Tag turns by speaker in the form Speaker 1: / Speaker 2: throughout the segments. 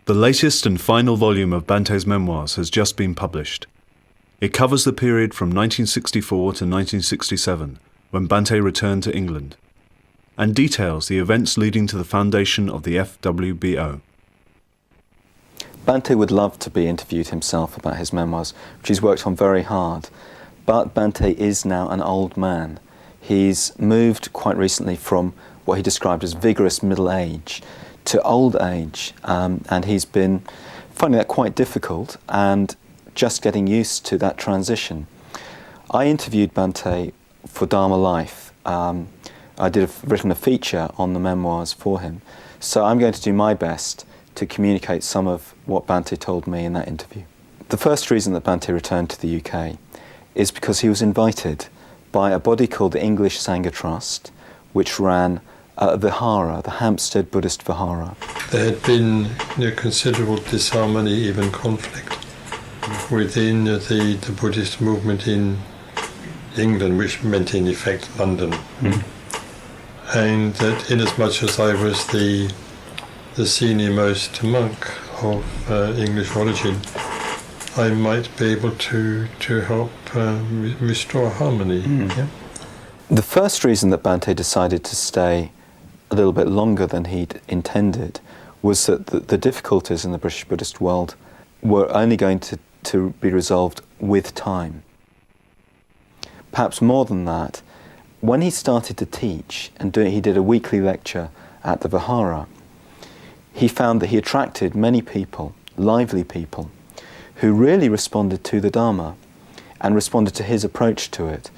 Speaker 1: The latest and final volume of Bhante's memoirs has just been published. It covers the period from 1964 to 1967, when Bhante returned to England, and details the events leading to the foundation of the FWBO.
Speaker 2: Bhante would love to be interviewed himself about his memoirs, which he's worked on very hard, but Bhante is now an old man. He's moved quite recently from what he described as vigorous middle age to old age, and he's been finding that quite difficult and just getting used to that transition. I interviewed Bhante for Dharma Life. I written a feature on the memoirs for him, so I'm going to do my best to communicate some of what Bhante told me in that interview. The first reason that Bhante returned to the UK is because he was invited by a body called the English Sangha Trust, which ran a Vihara, the Hampstead Buddhist Vihara.
Speaker 3: There had been considerable disharmony, even conflict, within the Buddhist movement in England, which meant in effect London. And that inasmuch as I was the senior-most monk of English origin, I might be able to help restore harmony. Yeah?
Speaker 2: The first reason that Bhante decided to stay a little bit longer than he'd intended was that the difficulties in the British Buddhist world were only going to be resolved with time. Perhaps more than that, when he started to teach and he did a weekly lecture at the Vihara, he found that he attracted many people, lively people, who really responded to the Dharma and responded to his approach to it.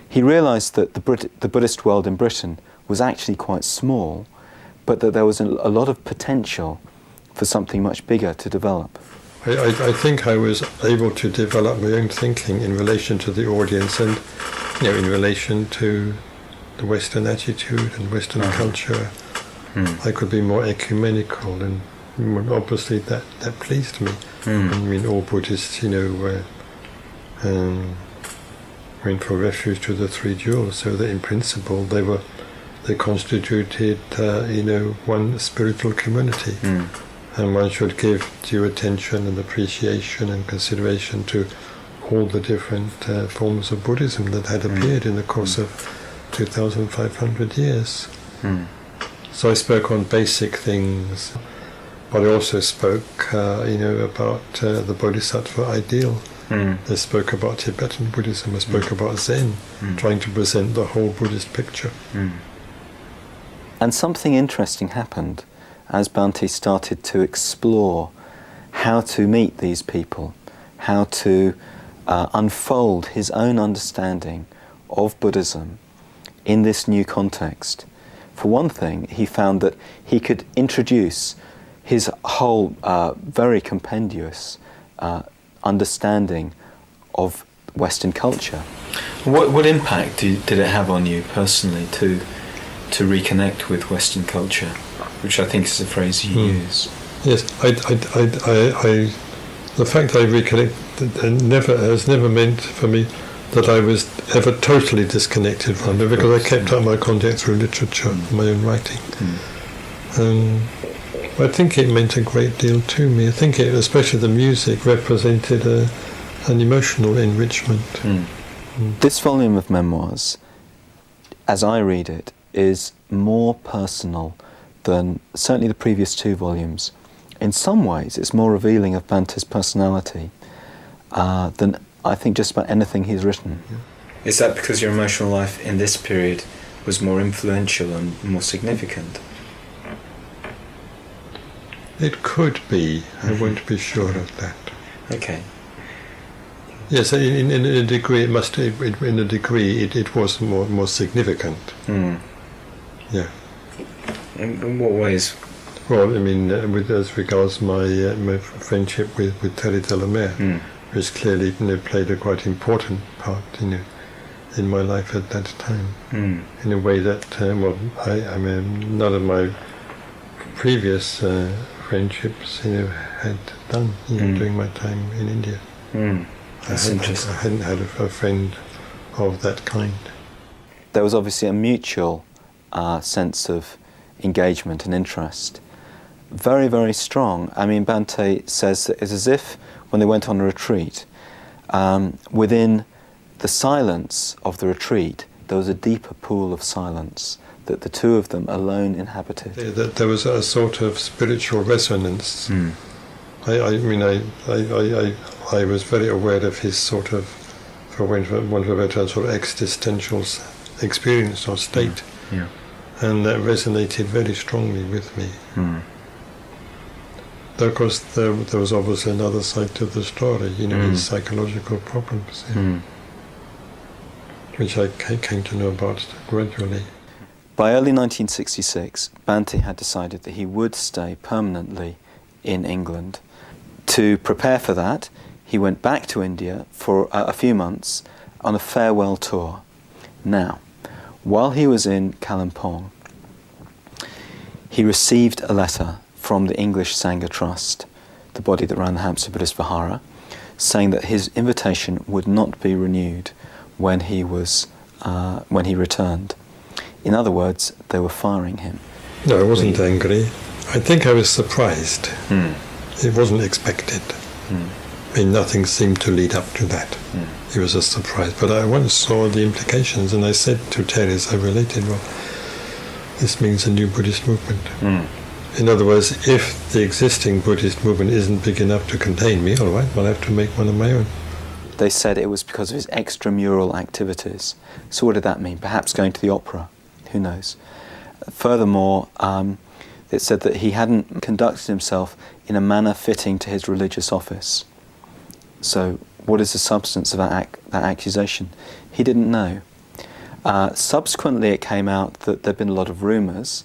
Speaker 2: He realised that the Buddhist world in Britain was actually quite small, but that there was a lot of potential for something much bigger to develop.
Speaker 3: I think I was able to develop my own thinking in relation to the audience and in relation to the Western attitude and Western culture. I could be more ecumenical, and obviously that pleased me. I mean, all Buddhists, went for refuge to the three jewels, so that in principle they constituted, one spiritual community. And one should give due attention and appreciation and consideration to all the different forms of Buddhism that had appeared in the course of 2,500 years. So I spoke on basic things, but I also spoke, about the Bodhisattva ideal. I spoke about Tibetan Buddhism, I spoke about Zen, trying to present the whole Buddhist picture.
Speaker 2: And something interesting happened as Bhante started to explore how to meet these people, how to unfold his own understanding of Buddhism in this new context. For one thing, he found that he could introduce his whole very compendious understanding of Western culture.
Speaker 4: What impact did it have on you personally to reconnect with Western culture, which I think is a phrase you use?
Speaker 3: Yes, the fact I reconnected has never meant for me that I was ever totally disconnected from it, because I kept up my contact through literature, my own writing. I think it meant a great deal to me. I think especially the music, represented an emotional enrichment.
Speaker 2: This volume of memoirs, as I read it, is more personal than certainly the previous two volumes. In some ways, it's more revealing of Bhante's personality than I think just about anything he's written.
Speaker 4: Is that because your emotional life in this period was more influential and more significant?
Speaker 3: It could be. I won't be sure of that.
Speaker 4: Okay.
Speaker 3: Yes, in a degree, it was more significant. Yeah.
Speaker 4: In what ways?
Speaker 3: Well, I mean, as regards my friendship with Terry Delamere, which clearly played a quite important part, in my life at that time, in a way that I mean, none of my previous friendships, had done, during my time in India.
Speaker 4: That's interesting.
Speaker 3: I hadn't had a friend of that kind.
Speaker 2: There was obviously a mutual sense of engagement and interest. very, very strong. I mean, Bhante says that it's as if when they went on a retreat, within the silence of the retreat, there was a deeper pool of silence that the two of them alone inhabited.
Speaker 3: That there was a sort of spiritual resonance. I was very aware of his sort of, for want of a better, sort of existential experience or state.
Speaker 4: Yeah.
Speaker 3: And that resonated very strongly with me. Though, of course, there was obviously another side to the story, his psychological problems, which I came to know about gradually.
Speaker 2: By early 1966, Bhante had decided that he would stay permanently in England. To prepare for that, he went back to India for a few months on a farewell tour. Now, while he was in Kalimpong, he received a letter from the English Sangha Trust, the body that ran the Hampstead Buddhist Vihara, saying that his invitation would not be renewed when he returned. In other words, they were firing him.
Speaker 3: No, I wasn't angry. I think I was surprised. It wasn't expected. I mean, nothing seemed to lead up to that. It was a surprise. But I once saw the implications, and I said to Terry, as I related, well, this means a new Buddhist movement. In other words, if the existing Buddhist movement isn't big enough to contain me, all right, I'll have to make one of my own.
Speaker 2: They said it was because of his extramural activities. So what did that mean? Perhaps going to the opera. Who knows? Furthermore, it said that he hadn't conducted himself in a manner fitting to his religious office. So what is the substance of that accusation? He didn't know. Subsequently, it came out that there had been a lot of rumours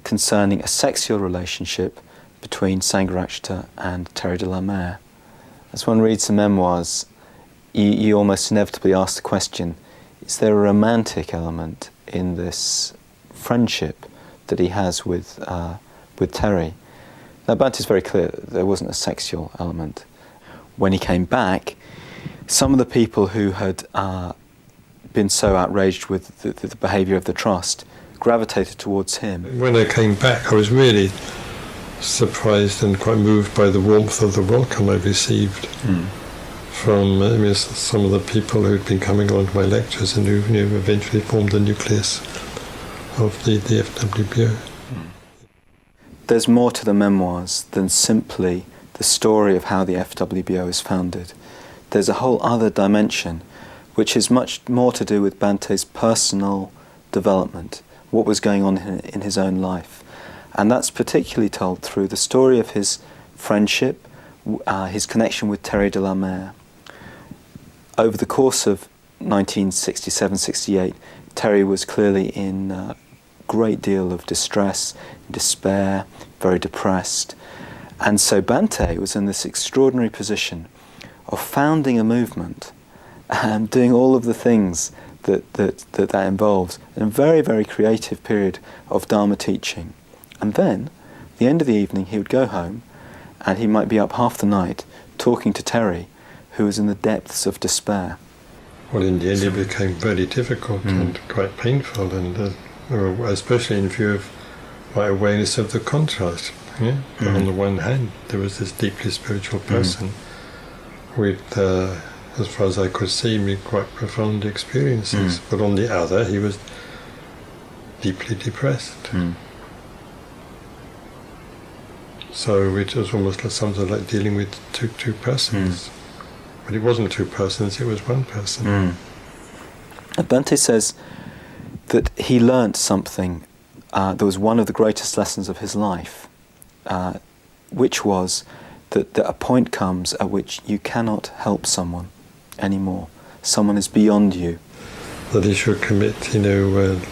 Speaker 2: concerning a sexual relationship between Sangharakshita and Terry de la Mare. As one reads the memoirs, you almost inevitably ask the question, is there a romantic element in this friendship that he has with Terry? Now, Bhante is very clear that there wasn't a sexual element. When he came back, some of the people who had been so outraged with the behaviour of the trust gravitated towards him.
Speaker 3: When I came back, I was really surprised and quite moved by the warmth of the welcome I received from some of the people who'd been coming along to my lectures and who eventually formed the nucleus of the FWBO.
Speaker 2: There's more to the memoirs than simply the story of how the FWBO is founded. There's a whole other dimension which is much more to do with Bhante's personal development, what was going on in his own life. And that's particularly told through the story of his friendship, his connection with Terry de la Mare. Over the course of 1967-68, Terry was clearly in a great deal of distress, despair, very depressed. And so Bhante was in this extraordinary position of founding a movement and doing all of the things that involves in a very, very creative period of Dharma teaching. And then, at the end of the evening, he would go home and he might be up half the night talking to Terry, who was in the depths of despair.
Speaker 3: Well, in the end it became very difficult and quite painful, and especially in view of my awareness of the contrast. Yeah? On the one hand, there was this deeply spiritual person with, as far as I could see, quite profound experiences. But on the other, he was deeply depressed. So it was almost like something like dealing with two persons. But it wasn't two persons, it was one person.
Speaker 2: Bhante says that he learnt something that was one of the greatest lessons of his life, which was that a point comes at which you cannot help someone anymore. Someone is beyond you.
Speaker 3: That he should commit,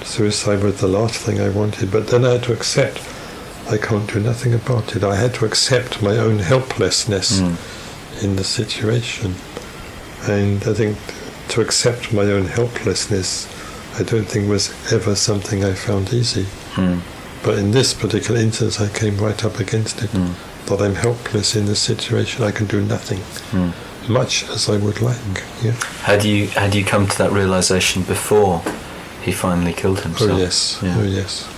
Speaker 3: suicide was the last thing I wanted, but then I had to accept I can't do nothing about it. I had to accept my own helplessness in the situation. And I think to accept my own helplessness, I don't think was ever something I found easy. But in this particular instance, I came right up against it. That I'm helpless in this situation. I can do nothing, much as I would like. Yeah.
Speaker 4: Had you come to that realization before he finally killed himself?
Speaker 3: Oh yes.
Speaker 4: Yeah.
Speaker 3: Oh yes.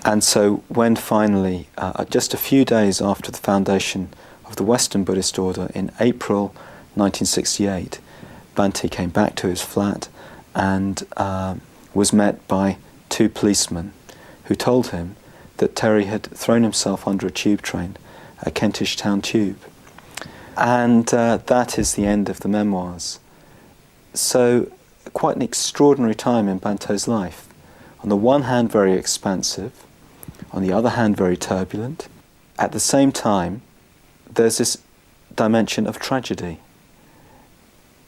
Speaker 2: And so when finally, just a few days after the foundation of the Western Buddhist order in April 1968, Bhante came back to his flat and was met by two policemen who told him that Terry had thrown himself under a tube train, a Kentish Town tube. And that is the end of the memoirs. So quite an extraordinary time in Bhante's life. On the one hand, very expansive. On the other hand, very turbulent. At the same time, there's this dimension of tragedy.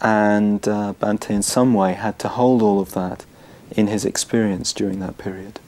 Speaker 2: And Bhante in some way had to hold all of that in his experience during that period.